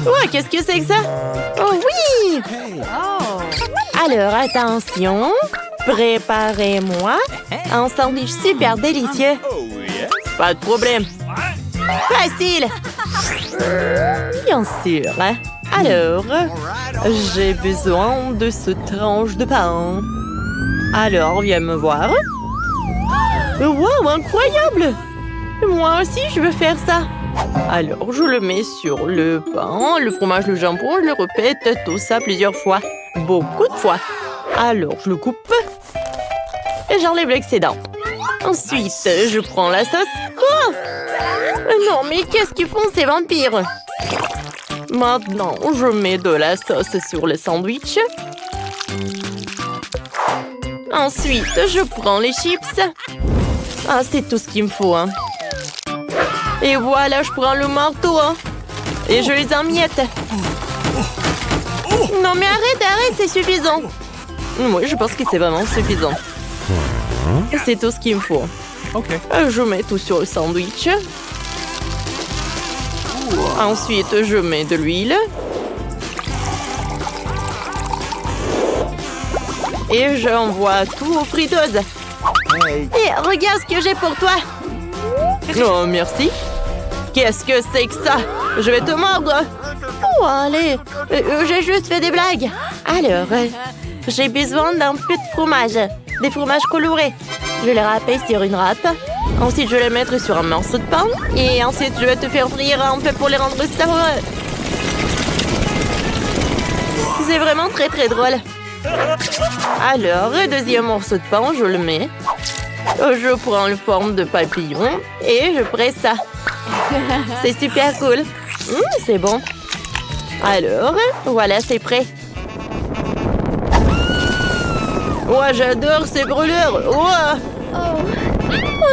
Ouais, qu'est-ce que c'est que ça? Oh oui! Alors, attention. Préparez-moi un sandwich super délicieux. Pas de problème. Facile. Bien sûr. Alors, j'ai besoin de ce tranche de pain. Alors, viens me voir. Wow, incroyable! Moi aussi, je veux faire ça. Alors, je le mets sur le pain, le fromage, le jambon, je le répète tout ça plusieurs fois. Beaucoup de fois. Alors, je le coupe et j'enlève l'excédent. Ensuite, je prends la sauce. Oh! Non, mais qu'est-ce qu'ils font ces vampires? Maintenant, je mets de la sauce sur le sandwich. Ensuite, je prends les chips. Ah, c'est tout ce qu'il me faut, hein. Et voilà, je prends le marteau, hein. Et je les emmiette. Non, mais arrête, c'est suffisant. Oui, je pense que c'est vraiment suffisant. C'est tout ce qu'il me faut. Je mets tout sur le sandwich. Ensuite, je mets de l'huile. Et j'envoie tout aux friteuses. Et regarde ce que j'ai pour toi. Oh, merci. Qu'est-ce que c'est que ça? Je vais te mordre. Oh, allez. J'ai juste fait des blagues. Alors, j'ai besoin d'un peu de fromage. Des fromages colorés. Je les râper sur une râpe. Ensuite, je vais les mettre sur un morceau de pain. Et ensuite, je vais te faire frire un peu pour les rendre savoureux. C'est vraiment très très drôle. Alors, le deuxième morceau de pain, je le mets. Je prends la forme de papillon et je presse ça. C'est super cool. C'est bon. Alors, voilà, c'est prêt. Ouais, j'adore ces brûleurs. Oh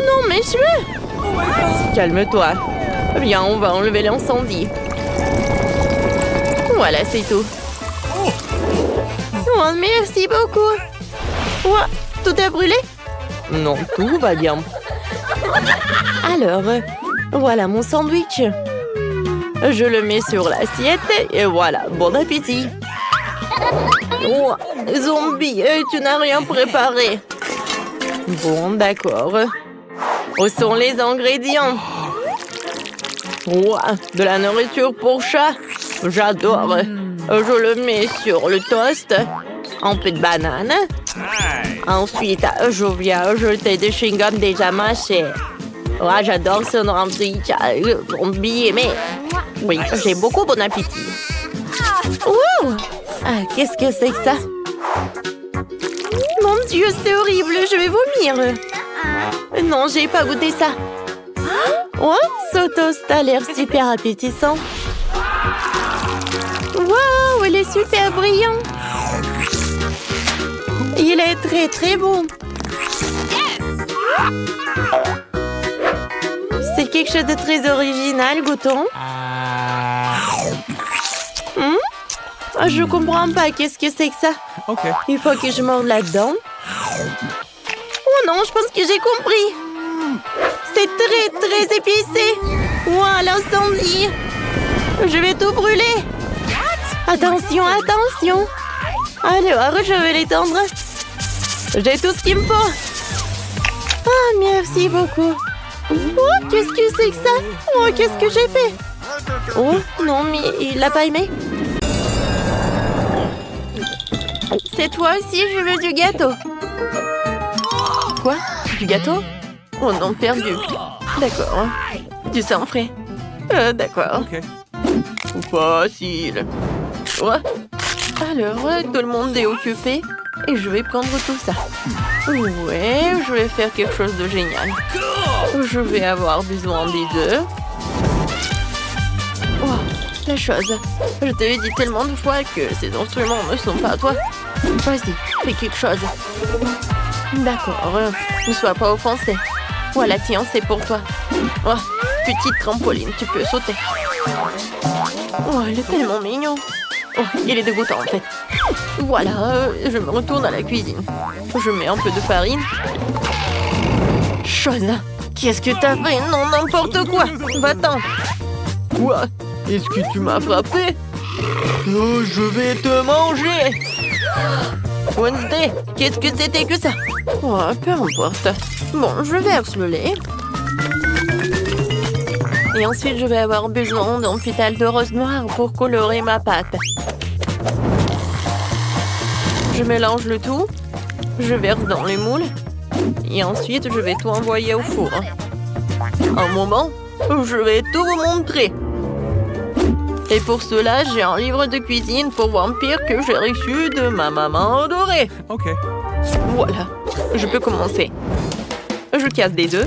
non, mes cheveux. Calme-toi. Viens, on va enlever l'incendie. Voilà, c'est tout. Oh, merci beaucoup. Ouais, tout a brûlé? Non, tout va bien. Alors, voilà mon sandwich. Je le mets sur l'assiette et voilà, bon appétit. Oh, zombie, tu n'as rien préparé. Bon, d'accord. Où sont les ingrédients? Oh, de la nourriture pour chat. J'adore. Je le mets sur le toast. Un peu de banane. Ensuite, je viens jeter des chewing-gums déjà mâchés. Ouais, j'adore ce sandwich. Zombie, mais... Oui, j'ai beaucoup bon appétit. Wow! Ah, qu'est-ce que c'est que ça? Mon Dieu, c'est horrible, je vais vomir. Non, j'ai pas goûté ça. Oh, ce toast a l'air super appétissant. Wow, il est super brillant. Il est très très bon. C'est quelque chose de très original, goûtons. Je comprends pas, qu'est-ce que c'est que ça? Il faut que je morde là-dedans. Oh non, je pense que j'ai compris. C'est très très épicé. Wow, l'incendie. Je vais tout brûler. Attention, attention. Alors, je vais l'étendre. J'ai tout ce qu'il me faut. Ah, merci beaucoup. Oh, qu'est-ce que c'est que ça? Oh, qu'est-ce que j'ai fait? Oh, non, mais il l'a pas aimé. C'est toi aussi, je veux du gâteau. Quoi? Du gâteau? Oh non, perdu. D'accord. Du sang frais. D'accord. Facile. Ouais. Alors, tout le monde est occupé et je vais prendre tout ça. Ouais, je vais faire quelque chose de génial. Je vais avoir besoin des œufs. Oh, la chose. Je te l'ai dit tellement de fois que ces instruments ne sont pas à toi. Vas-y, fais quelque chose. D'accord, ne sois pas offensé. Voilà, tiens, c'est pour toi. Oh, petite trampoline, tu peux sauter. Oh, il est tellement mignon. Oh, il est dégoûtant en fait. Voilà, je me retourne à la cuisine. Je mets un peu de farine. Chose, qu'est-ce que t'as fait? Non, n'importe quoi. Va-t'en. Ouah, Est-ce que tu m'as frappé? Oh, je vais te manger! Wednesday, qu'est-ce que c'était que ça? Oh, peu importe. Bon, je verse le lait. Et ensuite, je vais avoir besoin d'un pétale de rose noire pour colorer ma pâte. Je mélange le tout. Je verse dans les moules. Et ensuite, je vais tout envoyer au four. Un moment, je vais tout vous montrer. Et pour cela, j'ai un livre de cuisine pour vampires que j'ai reçu de ma maman adorée. Ok. Voilà, je peux commencer. Je casse des œufs.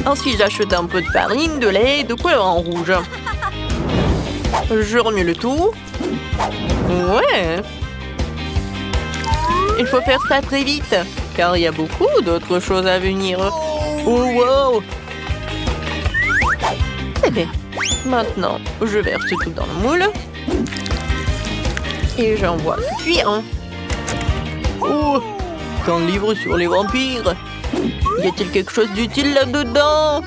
Ensuite, j'achète un peu de farine, de lait et de couleur en rouge. Je remue le tout. Ouais. Il faut faire ça très vite, car il y a beaucoup d'autres choses à venir. Oh, wow! C'est bien. Maintenant, je verse tout dans le moule. Et j'envoie cuire. Oh! Un livre sur les vampires. Y a-t-il quelque chose d'utile là-dedans?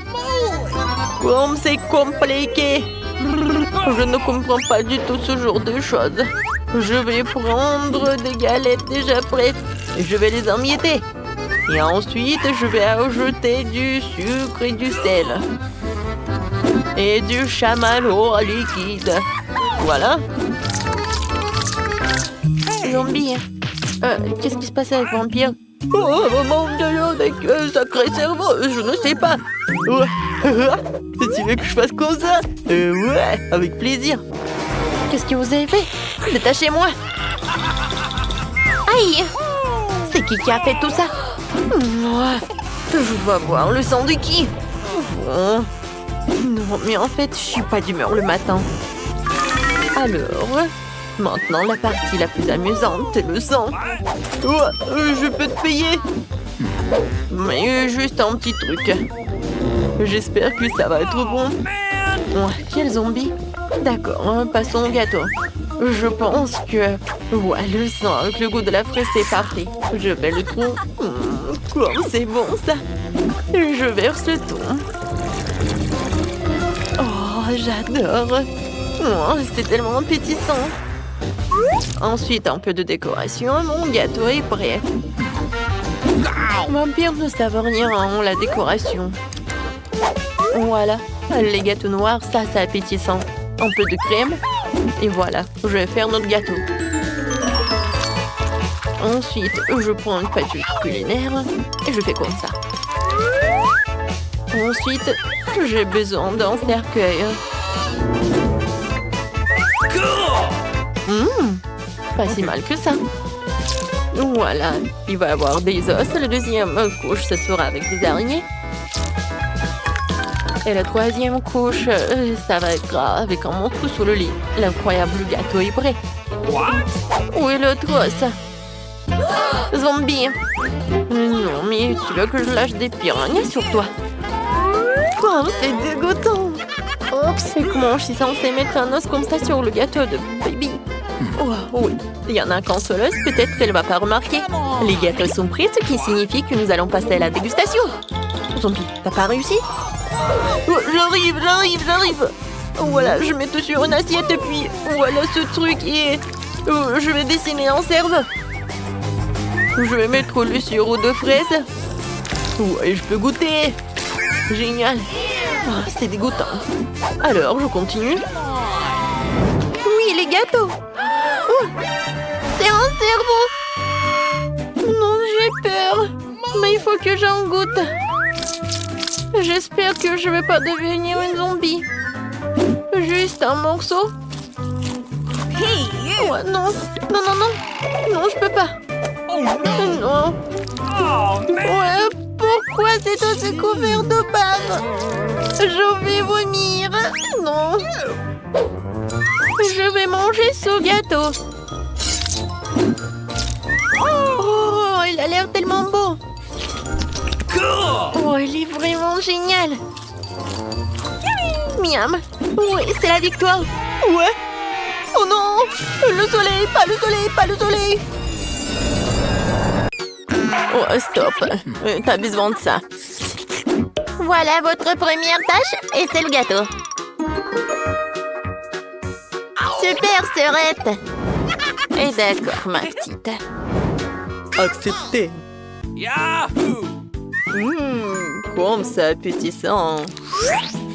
Comme c'est compliqué. Je ne comprends pas du tout ce genre de choses. Je vais prendre des galettes déjà prêtes. Et je vais les emietter. Et ensuite, je vais ajouter du sucre et du sel. Et du chamallow liquide. Voilà. Zombie. Qu'est-ce qui se passe avec Vampire? Oh mon Dieu, avec sacré cerveau, je ne sais pas. Tu veux que je fasse comme ça? Ouais, avec plaisir. Qu'est-ce que vous avez fait? Détachez-moi. Aïe! C'est qui a fait tout ça? Je dois voir le sang de qui? Bon. Non, mais en fait, je suis pas d'humeur le matin. Alors, maintenant la partie la plus amusante, c'est le sang. Je peux te payer. Mais juste un petit truc. J'espère que ça va être bon. Quel zombie? D'accord, passons au gâteau. Je pense que... Ouais, le sang avec le goût de la fraise, c'est parfait. Je vais le tout. Comme c'est bon, ça. Je verse le tout. Oh, j'adore. C'est tellement appétissant. Ensuite, un peu de décoration. Mon gâteau est prêt. Vampire ne savent rien en la décoration. Voilà. Les gâteaux noirs, ça, c'est appétissant. Un peu de crème. Et voilà, je vais faire notre gâteau. Ensuite, je prends une pâte culinaire et je fais comme ça. Ensuite, j'ai besoin d'un cercueil. Pas si mal que ça. Voilà, il va y avoir des os. La deuxième couche, ce sera avec des araignées. Et la troisième couche, ça va être avec un monstre sous le lit. L'incroyable gâteau est prêt. Où est l'autre os? Zombie. Non, mais tu veux que je lâche des piranhas sur toi? Oh, c'est dégoûtant. Oups, et comment je suis censée mettre un os comme ça sur le gâteau de baby? Oh, oui, il y en a un qu'un seul os, peut-être qu'elle ne va pas remarquer. Les gâteaux sont prêts, ce qui signifie que nous allons passer à la dégustation. Zombie, t'as pas réussi? J'arrive. Voilà, je mets tout sur une assiette et puis voilà ce truc et je vais dessiner un cerveau. Je vais mettre le sirop de fraise. Ouais, je peux goûter. Génial. C'est dégoûtant. Alors, je continue. Oui, les gâteaux. C'est un cerveau. Non, j'ai peur. Mais il faut que j'en goûte. J'espère que je ne vais pas devenir une zombie. Juste un morceau. Ouais, non, je peux pas. Non. Ouais, pourquoi c'est aussi couvert de bave? Je vais vomir. Non. Je vais manger ce gâteau. Oh, il a l'air tellement beau. Oh, il est vraiment génial. Miam. Oui, c'est la victoire. Ouais. Oh non. Le soleil, pas le soleil. Oh, stop. T'as besoin de ça. Voilà votre première tâche et c'est le gâteau. Super, sœurette. Et d'accord, ma petite. Accepté. Comme c'est appétissant.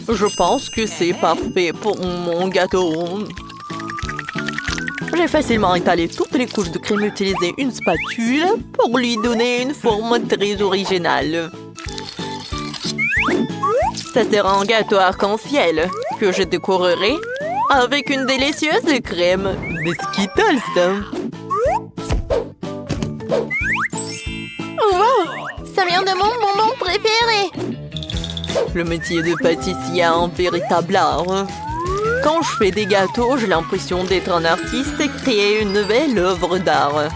Je pense que c'est parfait pour mon gâteau. J'ai facilement étalé toutes les couches de crème et utilisé une spatule pour lui donner une forme très originale. Ça sera un gâteau arc-en-ciel que je décorerai avec une délicieuse crème de Skittles. Wow! Ça vient de mon bonbon préféré! Le métier de pâtissier est un véritable art. Quand je fais des gâteaux, j'ai l'impression d'être un artiste et créer une nouvelle œuvre d'art.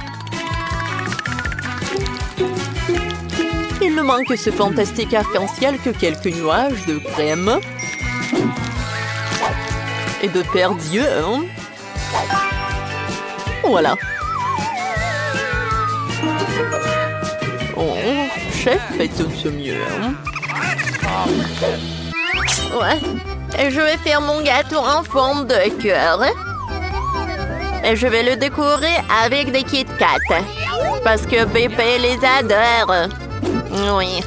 Il ne manque que ce fantastique arc-en-ciel que quelques nuages de crème et de paires d'yeux. Voilà. Oh, chef fait tout ce mieux. Ouais. Et je vais faire mon gâteau en forme de cœur. Et je vais le décorer avec des Kit Kat. Parce que bébé les adore. Oui.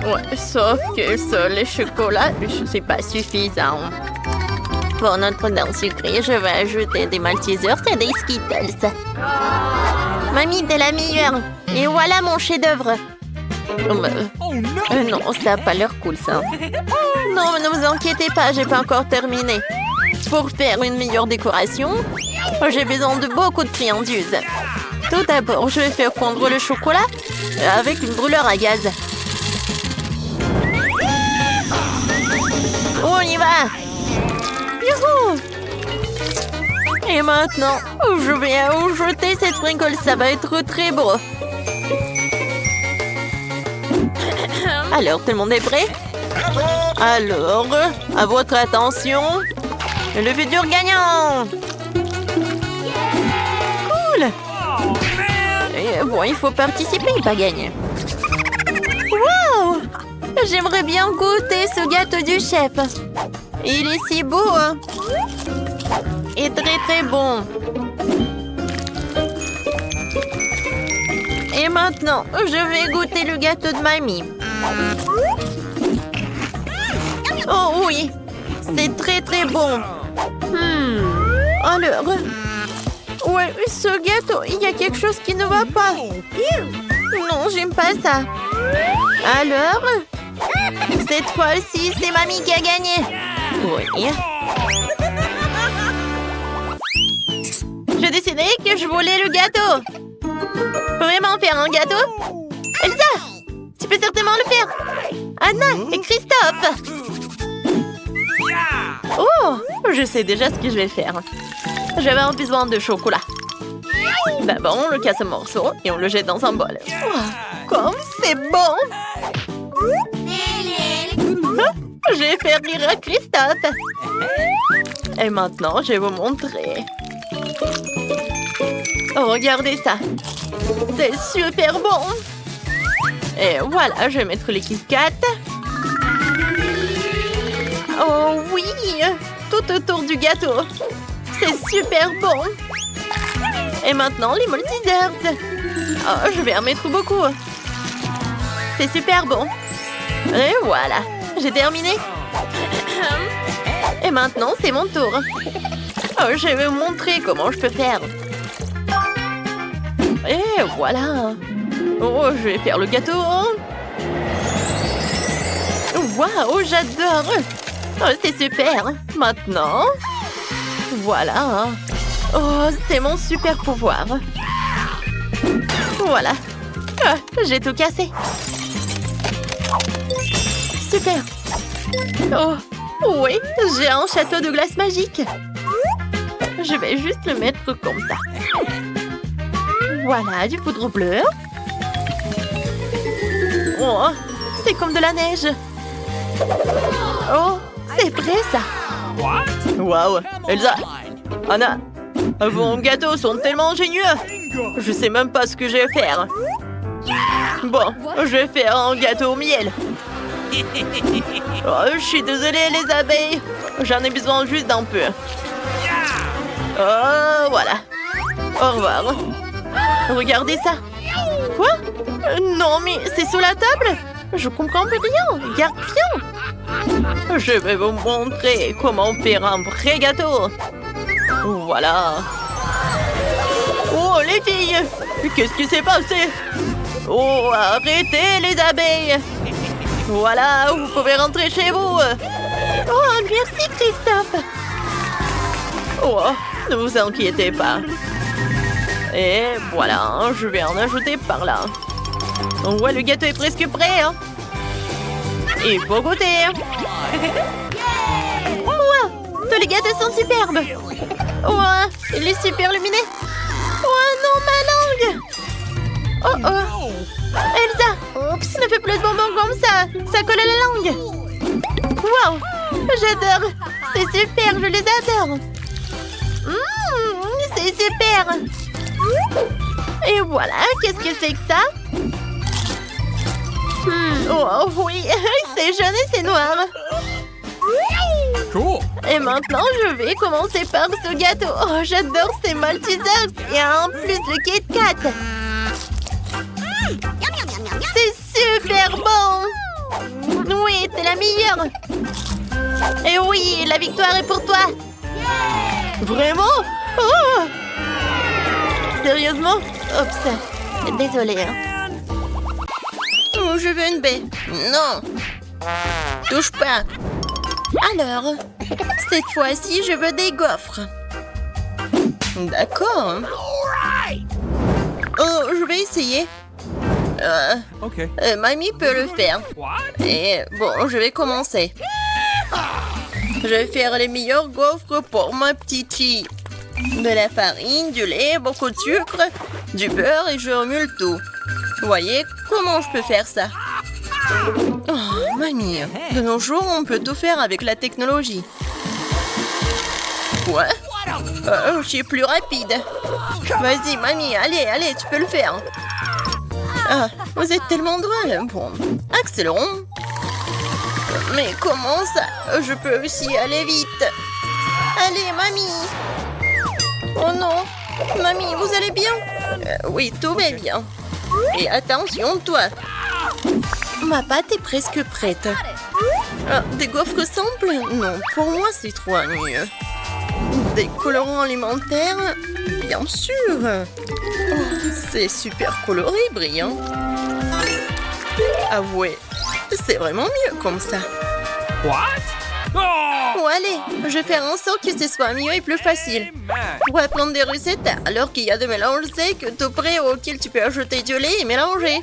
Ouais, sauf que ça, le chocolat, c'est pas suffisant. Pour notre dent sucrée, je vais ajouter des Maltesers et des Skittles. Mamie, t'es la meilleure. Et voilà mon chef-d'œuvre. Non, ça n'a pas l'air cool, ça. Non, mais ne vous inquiétez pas, j'ai pas encore terminé. Pour faire une meilleure décoration, j'ai besoin de beaucoup de friandises. Tout d'abord, je vais faire fondre le chocolat avec une brûleur à gaz. On y va! Youhou! Et maintenant, je vais ajouter cette sprinkle, ça va être très beau. Alors, tout le monde est prêt? Alors, à votre attention, le futur gagnant! Cool! Et bon, il faut participer, pas gagner. Wow! J'aimerais bien goûter ce gâteau du chef. Il est si beau. Et très très bon. Et maintenant, je vais goûter le gâteau de mamie. Oh oui, c'est très très bon. Alors, ouais, ce gâteau, il y a quelque chose qui ne va pas. Non, j'aime pas ça. Alors, cette fois-ci, c'est mamie qui a gagné. Oui. J'ai décidé que je voulais le gâteau. Vraiment faire un gâteau? Elsa, tu peux certainement le faire. Anna et Christophe. Oh, je sais déjà ce que je vais faire. J'avais besoin de chocolat. D'abord, on le casse en morceaux et on le jette dans un bol. Oh, comme c'est bon! Je vais faire rire à Christophe. Et maintenant, je vais vous montrer. Oh, regardez ça. C'est super bon. Et voilà, je vais mettre les Kit Kat. Oh oui, tout autour du gâteau. C'est super bon. Et maintenant, les Maltesers. Oh, je vais en mettre beaucoup. C'est super bon. Et voilà, j'ai terminé. Et maintenant, c'est mon tour. Oh, je vais vous montrer comment je peux faire. Et voilà. Oh, je vais faire le gâteau. Waouh, j'adore. Oh, c'est super. Maintenant, voilà. Oh, c'est mon super pouvoir. Voilà. Ah, j'ai tout cassé. Super. Oh, oui, j'ai un château de glace magique. Je vais juste le mettre comme ça. Voilà, du poudre bleue. Oh, c'est comme de la neige. Oh, c'est vrai ça. Waouh, Elsa, Anna, vos gâteaux sont tellement ingénieux. Je sais même pas ce que je vais faire. Bon, je vais faire un gâteau au miel. Oh, je suis désolée les abeilles. J'en ai besoin juste d'un peu. Oh, voilà. Au revoir. Regardez ça. Quoi? Non, mais c'est sous la table? Je comprends plus rien. Regarde bien. Je vais vous montrer comment faire un vrai gâteau. Voilà. Oh, les filles! Qu'est-ce qui s'est passé? Oh, arrêtez les abeilles! Voilà, vous pouvez rentrer chez vous. Oh, merci Christophe. Oh, ne vous inquiétez pas. Et voilà, je vais en ajouter par là. Ouais, le gâteau est presque prêt. Hein. Il faut goûter. Wow, tous les gâteaux sont superbes. Ouais, il est super lumineux. Oh non, ma langue. Oh oh. Elsa, oups, ne fais plus de bonbons comme ça. Ça colle à la langue. Wow, j'adore. C'est super, je les adore. C'est super. Et voilà, qu'est-ce que c'est que ça? Oh oui, c'est jaune et c'est noir. Cool. Et maintenant, je vais commencer par ce gâteau. Oh, j'adore ces Maltesers. Et en plus, le Kit Kat. C'est super bon. Oui, t'es la meilleure. Et oui, la victoire est pour toi. Vraiment? Oh! Sérieusement? Oups, désolée. Hein. Oh, je veux une baie. Non. Touche pas. Alors, cette fois-ci, je veux des gaufres. D'accord. Oh, je vais essayer. OK. Mamie peut le faire. Et bon, je vais commencer. Je vais faire les meilleurs gaufres pour ma petite fille. De la farine, du lait, beaucoup de sucre, du beurre et je remue le tout. Voyez comment je peux faire ça? Oh, mamie, de nos jours, on peut tout faire avec la technologie. Quoi? Je suis plus rapide. Vas-y, mamie, allez, tu peux le faire. Ah, vous êtes tellement drôle. Bon, accélérons. Mais comment ça? Je peux aussi aller vite. Allez, mamie. Oh non. Mamie, vous allez bien? Oui, tout va bien. Et attention, toi. Ma pâte est presque prête. Ah, des gaufres simples? Non, pour moi, c'est trop ennuyeux. Des colorants alimentaires? Bien sûr. Oh, c'est super coloré, brillant. Avouez, c'est vraiment mieux comme ça. What? Oh! Oh, allez, je vais faire en sorte que ce soit mieux et plus facile. Pour apprendre des recettes, alors qu'il y a des mélanges secs tout prêts auxquels tu peux ajouter du lait et mélanger.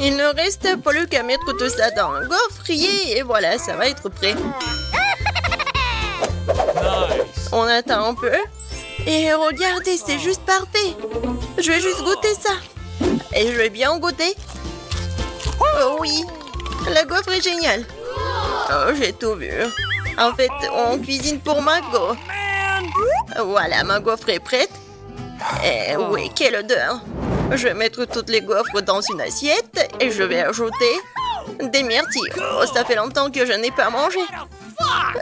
Il ne reste plus qu'à mettre tout ça dans un gaufrier et voilà, ça va être prêt. Nice. On attend un peu. Et regardez, c'est juste parfait. Je vais juste goûter ça. Et je vais bien goûter. Oh oui, la gaufre est géniale. Oh, j'ai tout vu. En fait, on cuisine pour Margot. Voilà, ma gaufre est prête. Et oui, quelle odeur. Je vais mettre toutes les gaufres dans une assiette et je vais ajouter des myrtilles. Oh, ça fait longtemps que je n'ai pas mangé.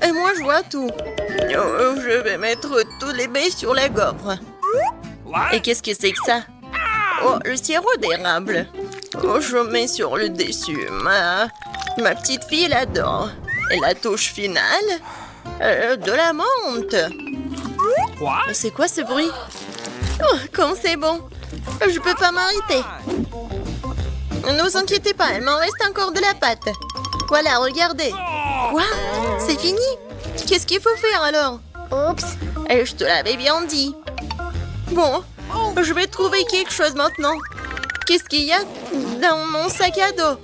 Et moi, je vois tout. Oh, je vais mettre tous les baies sur la gaufre. Et qu'est-ce que c'est que ça? Oh, le sirop d'érable. Oh, je mets sur le dessus. Ma petite fille l'adore. Et la touche finale, de la menthe. What? C'est quoi ce bruit? Oh, comme c'est bon. Je peux pas m'arrêter. Ne vous inquiétez pas, il m'en reste encore de la pâte. Voilà, regardez. Quoi? C'est fini? Qu'est-ce qu'il faut faire alors? Oups. Et je te l'avais bien dit. Bon, je vais trouver quelque chose maintenant. Qu'est-ce qu'il y a dans mon sac à dos?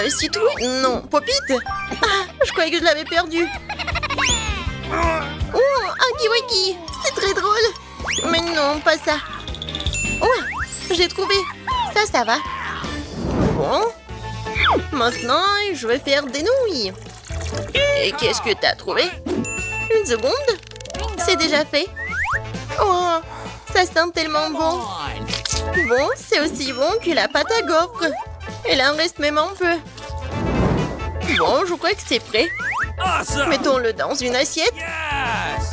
Citrouille? Non. Popite? Ah, je croyais que je l'avais perdu. Oh, un kiwiki. C'est très drôle. Mais non, pas ça. Oh, j'ai trouvé. Ça va. Bon. Maintenant, je vais faire des nouilles. Et qu'est-ce que t'as trouvé? Une seconde. C'est déjà fait. Oh, ça sent tellement bon. Bon, c'est aussi bon que la pâte à gaufres. Il en reste même un peu. Bon, je crois que c'est prêt. Awesome. Mettons-le dans une assiette. Yes.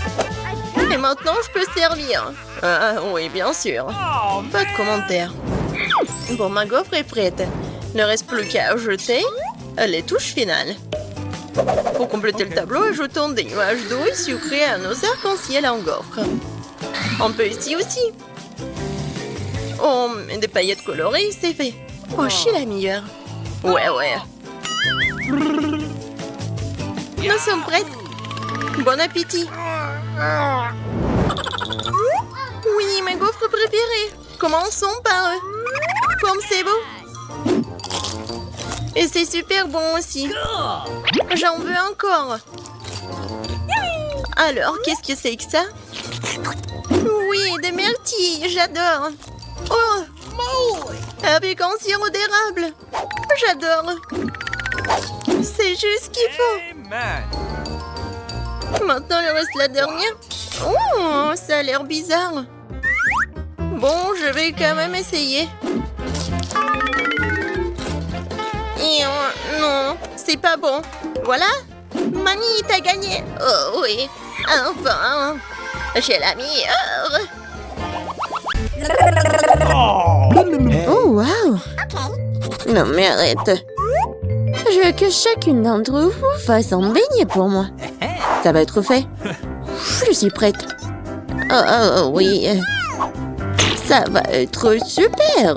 Et maintenant, je peux servir. Ah, oui, bien sûr. Oh, Pas de commentaire. Bon, ma gaufre est prête. Ne reste plus qu'à ajouter les touches finales. Pour compléter le tableau, ajoutons des nuages d'eau et sucrés à nos arcs-en-ciel en gaufre. On peut ici aussi. Oh, mais des paillettes colorées, c'est fait. Oh, je suis la meilleure. Ouais. Nous sommes prêtes. Bon appétit. Oui, ma gaufre préférée. Commençons par comme c'est beau. Et c'est super bon aussi. J'en veux encore. Alors, qu'est-ce que c'est que ça? Oui, des myrtilles, j'adore. Oh, avec un sirop d'érable. J'adore. C'est juste ce qu'il faut. Amen. Maintenant, il reste la dernière. Oh, ça a l'air bizarre. Bon, je vais quand même essayer. Et non, c'est pas bon. Voilà. Mamie, t'as gagné. Oh oui, enfin. J'ai la meilleure. Oh, wow. Non, mais arrête. Je veux que chacune d'entre vous fasse un beignet pour moi. Ça va être fait. Je suis prête. Oh, oui. Ça va être super.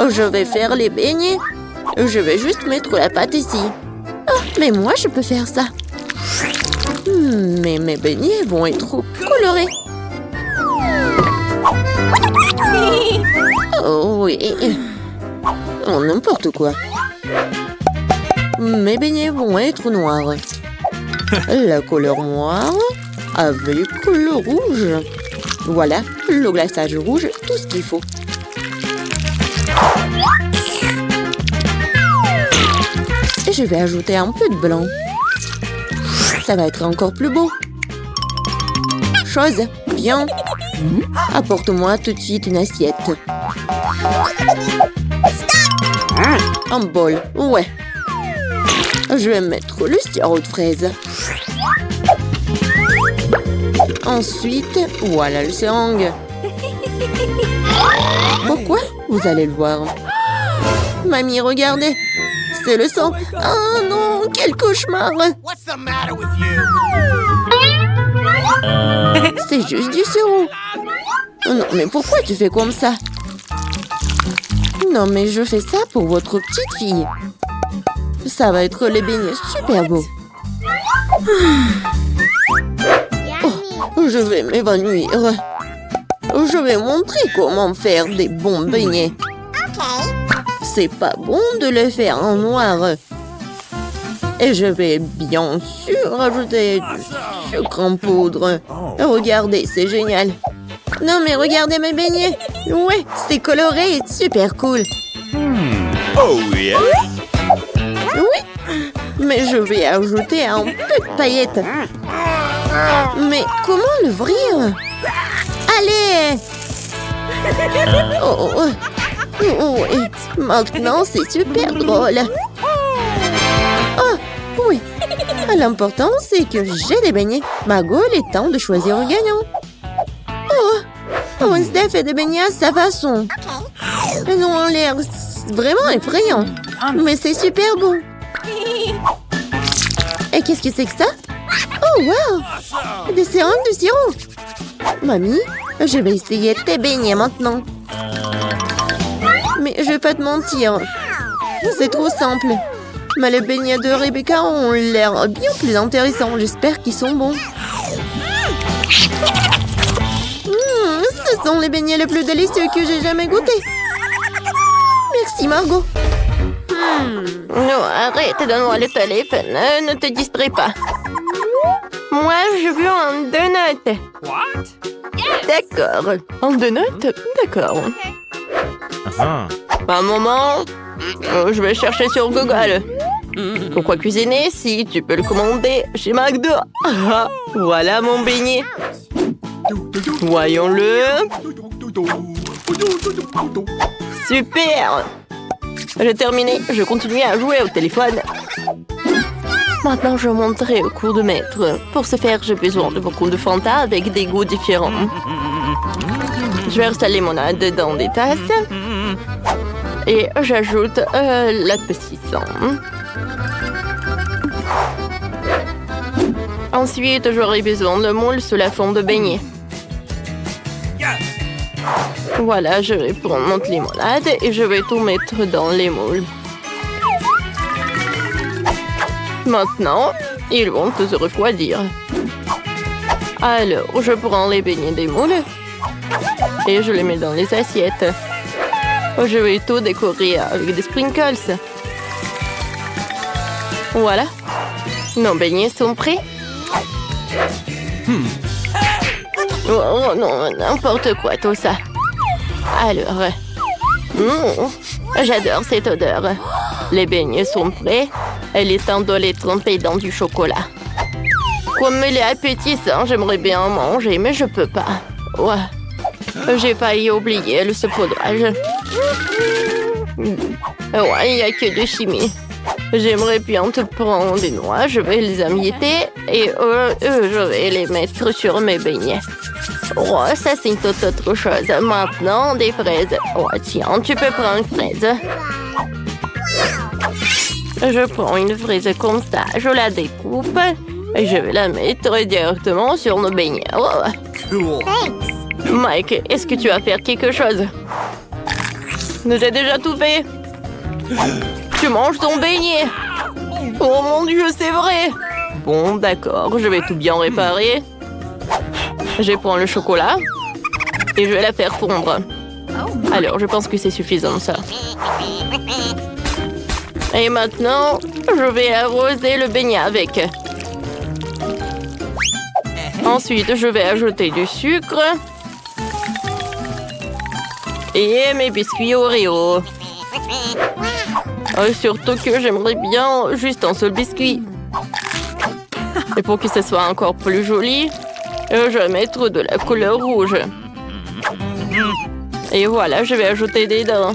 Je vais faire les beignets. Je vais juste mettre la pâte ici. Oh, mais moi, je peux faire ça. Mais mes beignets vont être trop colorés. Oh oui. Oh, n'importe quoi. Mes beignets vont être noirs. La couleur noire avec le rouge. Voilà, le glaçage rouge, tout ce qu'il faut. Et je vais ajouter un peu de blanc. Ça va être encore plus beau. Chose, viens. Apporte-moi tout de suite une assiette. Un bol, ouais. Je vais mettre le sirop de fraise. Ensuite, voilà le seringue. Pourquoi? Vous allez le voir. Mamie, regardez. C'est le sang. Oh non, quel cauchemar. What's the matter with you? C'est juste du sirop. Non, mais pourquoi tu fais comme ça? Non, mais je fais ça pour votre petite fille. Ça va être les beignets super beaux. Oh, je vais m'évanouir. Je vais montrer comment faire des bons beignets. C'est pas bon de les faire en noir. Et je vais bien sûr ajouter du sucre en poudre. Regardez, c'est génial. Non, mais regardez mes beignets. Ouais, c'est coloré et super cool. Oh yeah. Oui, mais je vais ajouter un peu de paillettes. Mais comment l'ouvrir? Allez! Oh, oui. Maintenant, c'est super drôle. Oh, oui. L'important, c'est que j'ai des beignets. Margot, il est temps de choisir le gagnant. Oh, Wednesday fait des beignets à sa façon. Ils ont l'air vraiment effrayants. Mais c'est super bon. Et qu'est-ce que c'est que ça? Oh, wow! Des seringues de sirop. Mamie, je vais essayer tes beignets maintenant. Mais je vais pas te mentir. C'est trop simple. Mais les beignets de Rebecca ont l'air bien plus intéressants. J'espère qu'ils sont bons. Ce sont les beignets les plus délicieux que j'ai jamais goûtés. Merci, Margot. Non, arrête, donne-moi le téléphone. Ne te distrais pas. Moi, je veux un donut. What? D'accord. Un donut? D'accord. Un moment. Je vais chercher sur Google. Pourquoi cuisiner si tu peux le commander chez McDo? Ah, voilà mon beignet. Voyons-le. Super. J'ai terminé. Je continue à jouer au téléphone. Maintenant, je monterai au cours de maître. Pour ce faire, j'ai besoin de beaucoup de Fanta avec des goûts différents. Je verse la limonade dans des tasses. Et j'ajoute l'appétissant. Ensuite, j'aurai besoin de moule sous la forme de beignet. Voilà, je vais prendre notre limonade et je vais tout mettre dans les moules. Maintenant, ils vont se refroidir. Alors, je prends les beignets des moules et je les mets dans les assiettes. Je vais tout décorer avec des sprinkles. Voilà. Nos beignets sont prêts. Oh non, n'importe quoi tout ça. Alors, j'adore cette odeur. Les beignets sont prêts. Il est temps de les tremper dans du chocolat. Comme il est appétissant, j'aimerais bien en manger, mais je peux pas. Ouais. J'ai failli oublier le saupoudrage. Ouais, il n'y a que de chimie. J'aimerais bien te prendre des noix, je vais les amietter et je vais les mettre sur mes beignets. Oh, ça c'est une toute autre chose. Maintenant, des fraises. Oh, tiens, tu peux prendre une fraise. Je prends une fraise comme ça, je la découpe et je vais la mettre directement sur nos beignets. Oh. Cool. Mike, est-ce que tu vas faire quelque chose? J'ai déjà tout fait. Tu manges ton beignet. Oh mon Dieu, c'est vrai. Bon, d'accord, je vais tout bien réparer. Je prends le chocolat et je vais la faire fondre. Alors, je pense que c'est suffisant, ça. Et maintenant, je vais arroser le beignet avec. Ensuite, je vais ajouter du sucre. Et mes biscuits Oreo. Surtout que j'aimerais bien juste un seul biscuit. Et pour que ce soit encore plus joli, je vais mettre de la couleur rouge. Et voilà, je vais ajouter des dents.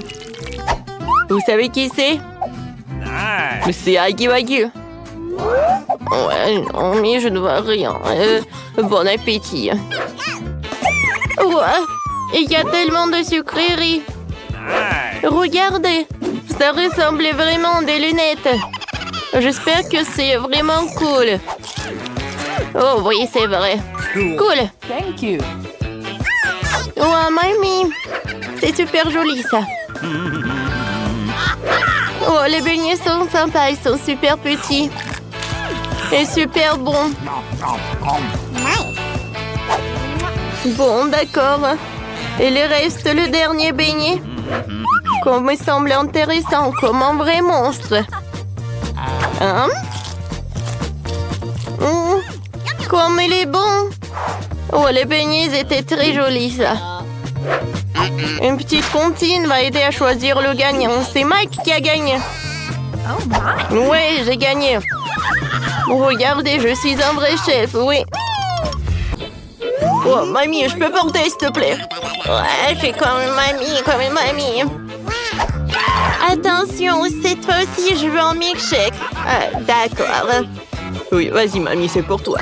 Vous savez qui c'est? C'est Aggy Wagyu. Ouais, non, mais je ne vois rien. Bon appétit. Ouais, il y a tellement de sucreries. Regardez, ça ressemble vraiment à des lunettes. J'espère que c'est vraiment cool. Oh oui, c'est vrai. Cool. Thank you. Oh, mamie, c'est super joli ça. Oh, les beignets sont sympas, ils sont super petits. Et super bons. Bon, d'accord. Il reste le dernier beignet. Comme il semble intéressant, comme un vrai monstre. Hein? Comme il est bon. Oh, les beignets étaient très jolis, ça. Une petite comptine va aider à choisir le gagnant. C'est Mike qui a gagné. Oui, j'ai gagné. Regardez, je suis un vrai chef, oui. Oh, mamie, je peux porter, s'il te plaît? Ouais, je suis comme une mamie. Attention, cette fois-ci, je veux un milkshake. D'accord. Oui, vas-y, mamie, c'est pour toi.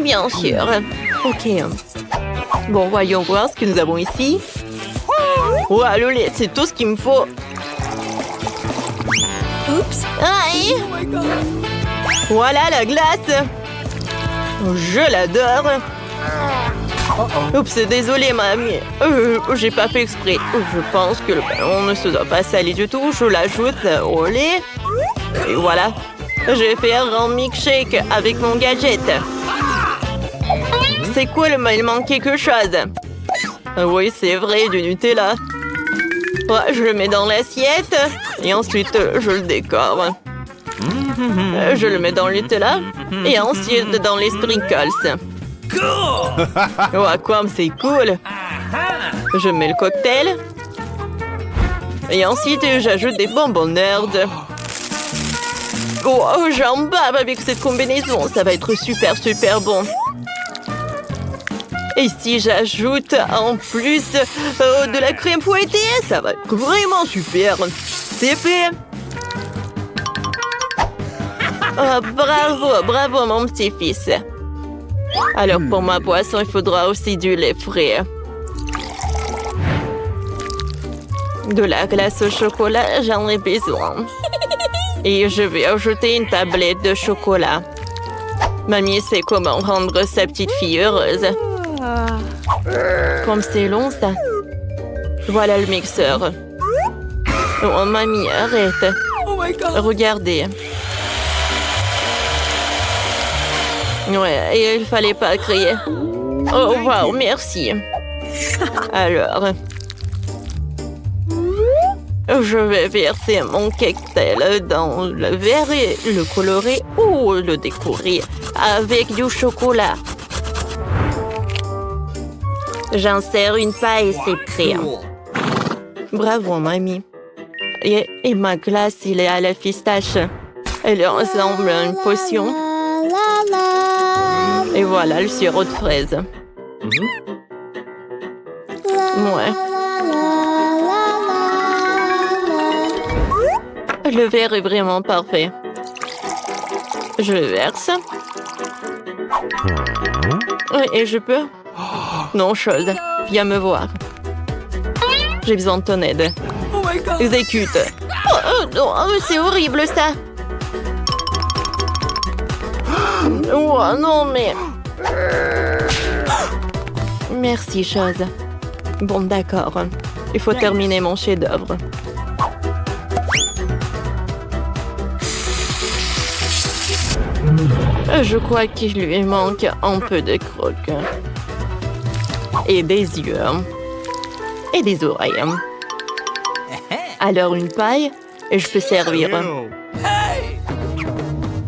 Bien sûr. Ok. Bon, voyons voir ce que nous avons ici. Oh, le lait, c'est tout ce qu'il me faut. Oups. Aïe. Voilà la glace. Je l'adore. Oups, désolé, mamie. J'ai pas fait exprès. Je pense que le ballon ne se doit pas saler du tout. Je l'ajoute au lait. Et voilà. Je vais faire un milkshake avec mon gadget. C'est cool, mais il manque quelque chose. Oui, c'est vrai, du Nutella. Ouais, je le mets dans l'assiette. Et ensuite, je le décore. Je le mets dans le Nutella. Et ensuite, dans les sprinkles. Oh, quoi, c'est cool. Je mets le cocktail. Et ensuite, j'ajoute des bonbons Nerd. Oh, j'en bave avec cette combinaison. Ça va être super, super bon. Et si j'ajoute en plus de la crème fouettée, ça va être vraiment super. C'est fait. Oh, bravo, bravo, mon petit-fils. Alors, pour ma boisson, il faudra aussi du lait frais. De la glace au chocolat, j'en ai besoin. Et je vais ajouter une tablette de chocolat. Mamie sait comment rendre sa petite fille heureuse. Comme c'est long, ça. Voilà le mixeur. Oh, mamie, arrête. Regardez. Ouais, et il fallait pas crier. Oh, wow, merci. Alors, je vais verser mon cocktail dans le verre et le colorer ou le décorer avec du chocolat. J'insère une paille et c'est prêt. Bravo, mamie. Et ma glace, il est à la pistache. Elle ressemble à une potion. Et voilà le sirop de fraise. Ouais. Le verre est vraiment parfait. Je le verse. Et je peux? Non, chose. Viens me voir. J'ai besoin de ton aide. Exécute. Oh, non, c'est horrible, ça. Oh, non, mais... Merci, chose. Bon, d'accord. Il faut terminer mon chef-d'œuvre. Je crois qu'il lui manque un peu de croque. Et des yeux. Et des oreilles. Alors une paille, et je peux servir.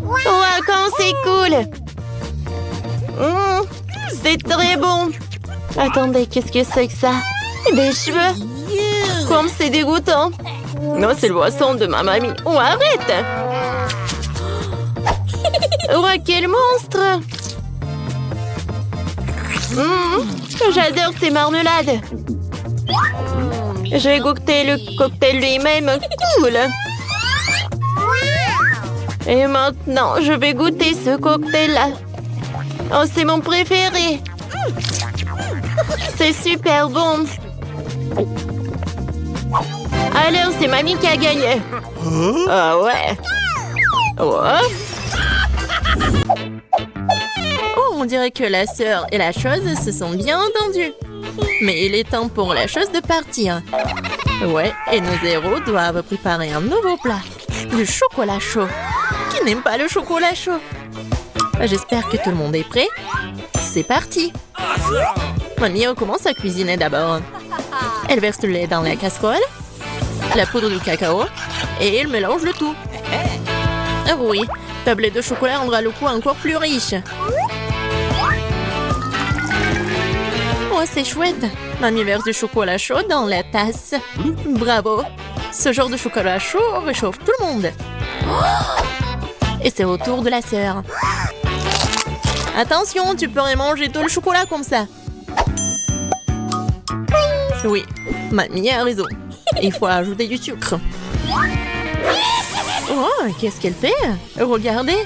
Wow, quand c'est cool! C'est très bon! Attendez, qu'est-ce que c'est que ça? Des cheveux? Comme c'est dégoûtant! Non, c'est le boisson de ma mamie. Oh, arrête! Oh, quel monstre! J'adore ces marmelades! Je vais goûter le cocktail lui-même. Cool! Et maintenant, je vais goûter ce cocktail-là. Oh, c'est mon préféré! C'est super bon! Alors, c'est mamie qui a gagné. Ah ouais! Ouais. Oh, on dirait que la sœur et la chose se sont bien entendues. Mais il est temps pour la chose de partir. Ouais, et nos héros doivent préparer un nouveau plat. Du chocolat chaud. Qui n'aime pas le chocolat chaud? J'espère que tout le monde est prêt. C'est parti. Mamie commence à cuisiner d'abord. Elle verse le lait dans la casserole, la poudre de cacao, et elle mélange le tout. Ah oui, tablette de chocolat rendra le goût encore plus riche. Oh, c'est chouette. Mamie verse du chocolat chaud dans la tasse. Bravo. Ce genre de chocolat chaud réchauffe tout le monde. Et c'est au tour de la sœur. Attention, tu pourrais manger tout le chocolat comme ça. Oui, mamie a raison. Il faut ajouter du sucre. Oh, qu'est-ce qu'elle fait? Regardez.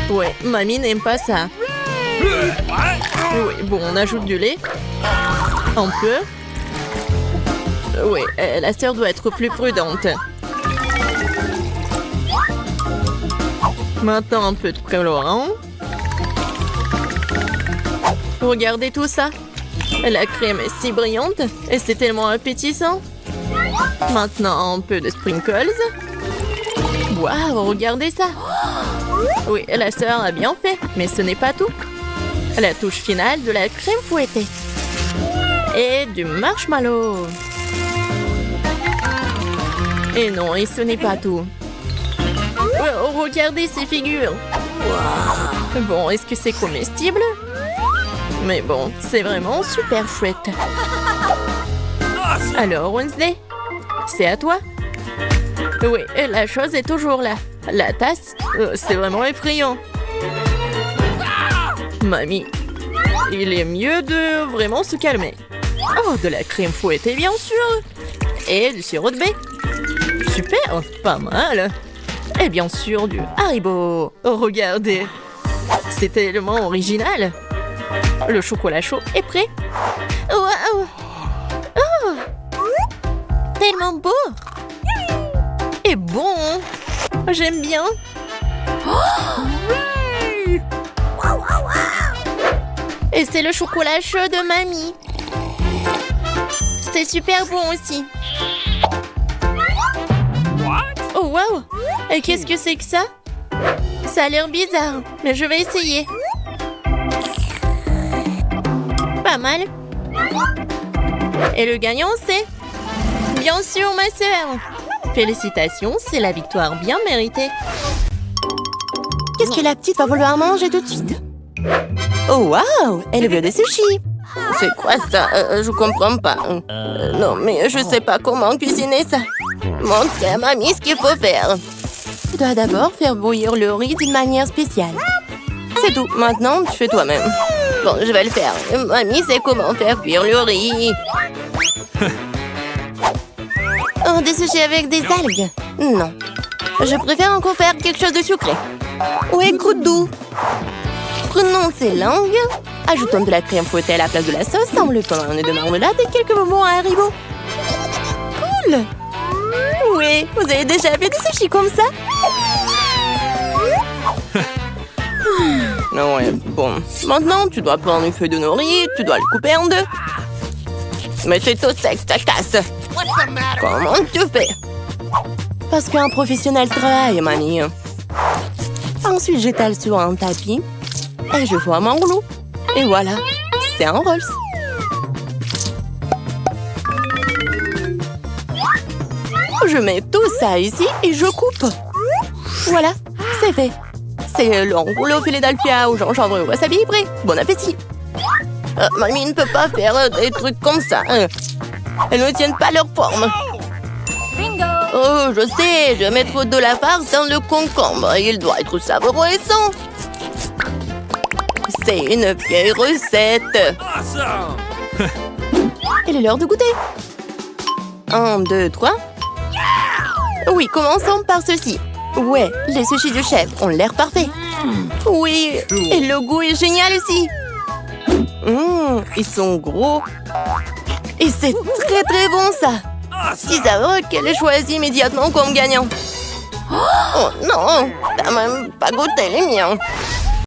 Ouais, mamie n'aime pas ça. Oui, bon, on ajoute du lait. Un peu. Oui, la sœur doit être plus prudente. Maintenant, un peu de colorant. Regardez tout ça. La crème est si brillante et c'est tellement appétissant. Maintenant, un peu de sprinkles. Waouh, regardez ça. Oui, la sœur a bien fait, mais ce n'est pas tout. La touche finale de la crème fouettée. Et du marshmallow. Et non, et ce n'est pas tout. Oh, regardez ces figures. Bon, est-ce que c'est comestible? Mais bon, c'est vraiment super chouette. Alors, Wednesday, c'est à toi. Oui, la chose est toujours là. La tasse, c'est vraiment effrayant. Mamie, il est mieux de vraiment se calmer. Oh, de la crème fouettée, bien sûr. Et du sirop de baie. Super, pas mal. Et bien sûr, du Haribo. Oh, regardez. C'est tellement original. Le chocolat chaud est prêt. Waouh! Oh! Tellement beau! Et bon! J'aime bien. Et c'est le chocolat chaud de mamie. C'est super bon aussi. Oh wow! Et qu'est-ce que c'est que ça? Ça a l'air bizarre, mais je vais essayer. Pas mal. Et le gagnant, c'est... Bien sûr, ma sœur. Félicitations, c'est la victoire bien méritée. Qu'est-ce que la petite va vouloir manger tout de suite? Oh wow! Elle veut des sushis. C'est quoi ça? Je comprends pas. Non, mais je sais pas comment cuisiner ça. Montre à mamie ce qu'il faut faire. Tu dois d'abord faire bouillir le riz d'une manière spéciale. C'est tout. Maintenant, tu fais toi-même. Bon, je vais le faire. Mamie sait comment faire cuire le riz. Oh, des sushis avec des algues? Non. Je préfère encore faire quelque chose de sucré. Ouais, doux. Prenons ces langues. Ajoutons de la crème fouettée à la place de la sauce, en le temps de marmelade et quelques bonbons à Haribo. Cool! Oui, vous avez déjà fait des sushis comme ça? Ouais, bon. Maintenant, tu dois prendre une feuille de nori, tu dois le couper en deux. Mais c'est tout sec, ça casse. Comment tu fais? Parce qu'un professionnel travaille, mamie. Ensuite, j'étale sur un tapis et je forme un rouleau. Et voilà, c'est un rolls. Je mets tout ça ici et je coupe. Voilà, c'est fait. C'est le rouleau Philadelphia au gingembre et au wasabi prêt. Bon appétit. Mamie ne peut pas faire des trucs comme ça. Elles ne tiennent pas leur forme. Oh, je sais, je mets trop de la farce dans le concombre. Il doit être savoureux et sain. C'est une vieille recette. Il est l'heure de goûter. 1, 2, 3. Oui, commençons par ceci. Ouais, les sushis du chef ont l'air parfaits. Oui, et le goût est génial aussi. Ils sont gros. Et c'est très très bon ça. Si savoureux qu'elle ait choisi immédiatement comme gagnant. Oh non, t'as même pas goûté les miens.